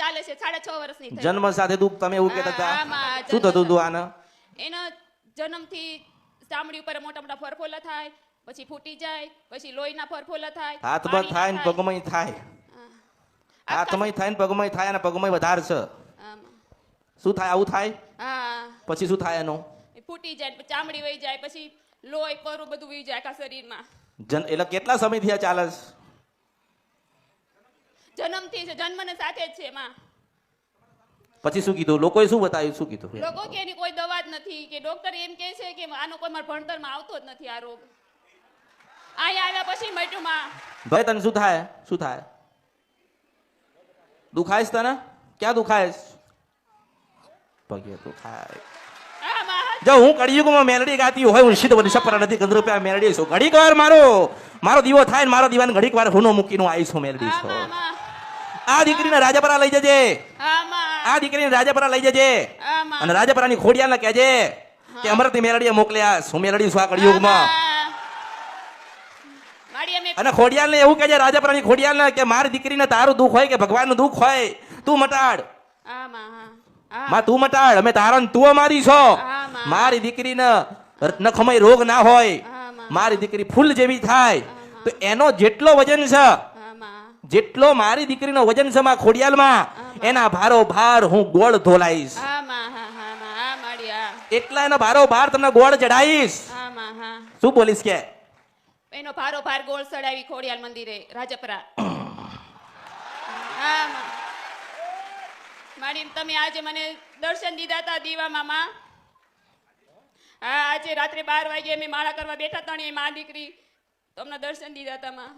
ચાલે છે 6.5 વર્ષની થઈ. જન્મ સાથે દુઃખ તમે એવું કહેતા હતા શું થતું હતું આને? એનો જન્મથી ચામડી ઉપર મોટા મોટા ફરફોલા થાય, પછી ફૂટી જાય, પછી લોહીના ફરફોલા થાય, હાથમાં થાય ને પગમાં થાય, હાથમાં થાય ને પગમાં થાય, અને પગમાં વધારે છે. શું થાય આવું થાય? હા. પછી શું થાય એનું? ફૂટી જાય, ચામડી વહી જાય, પછી લોહી પરું બધું વહી જાય આખા શરીરમાં. એટલે કેટલા સમયથી આ ચાલે છે? જન્મથી છે, જન્મને સાથે જ છે એમાં. પછી શું કીધું લોકોએ? શું બતાવ્યું? શું કીધું લોકો કે એની કોઈ દવા જ નથી, કે ડોક્ટર એમ કહે છે કે આનો કોઈ મારા ભણતરમાં આવતો જ નથી આ રોગ. અહીંયા આવ્યા પછી મટ્યું માં. ભાઈ તને શું થાય? શું થાય? દુખાય છે તને? ક્યાં દુખાય છે? પગે દુખાય. જો હું કળિયુગમાં મેલડી ગાતી હોય, હું સિદ્ધ વર્ષ પર નથી કંદ રૂપિયા મેલડી છું. ઘડીક વાર મારો દીવો થાય ને મારો દીવાને ઘડીક વાર હુનો મૂકીને આવી છું મેલડી છું. આ દીકરીને રાજપરા લઈ જજે. આ દીકરીને રાજપરા લઈ જજે, અને રાજપરાની ખોડિયાને કહેજે કે અમરતી મેલડીએ મોકલ્યા. હું મેલડી છું આ કળિયુગમાં. અને ખોડિયાલને એવું કહેજે, રાજપરાની ખોડિયાલને, કે મારી દીકરીને તારું દુઃખ હોય કે ભગવાનનું દુઃખ હોય, તું મટાડ. માં તું મટાડ, અમે તારા તું અમારી છો. મારી દીકરીને નખમય રોગ ના હોય, મારી દીકરી ફૂલ જેવી થાય, તો એનો જેટલો વજન છે, જેટલો મારી દીકરીનો વજન છે માં ખોડિયાલમાં, એના ભારો ભાર હું ગોળ ધોલાઈશ. એટલા એનો ભારો ભાર તમને ગોળ ચડાઈશ. શું બોલીશ? કે એનો ભારો ભાર ગોળ ચડાવી ખોડિયાલ મંદિરે રાજપરા. માડી તમે આજે મને દર્શન દીધા હતા દીવામાં માં. હા, આજે રાત્રે 12 વાગે અમે માળા કરવા બેઠા હતા ને માં દીકરી તમને દર્શન દીધા હતા માં.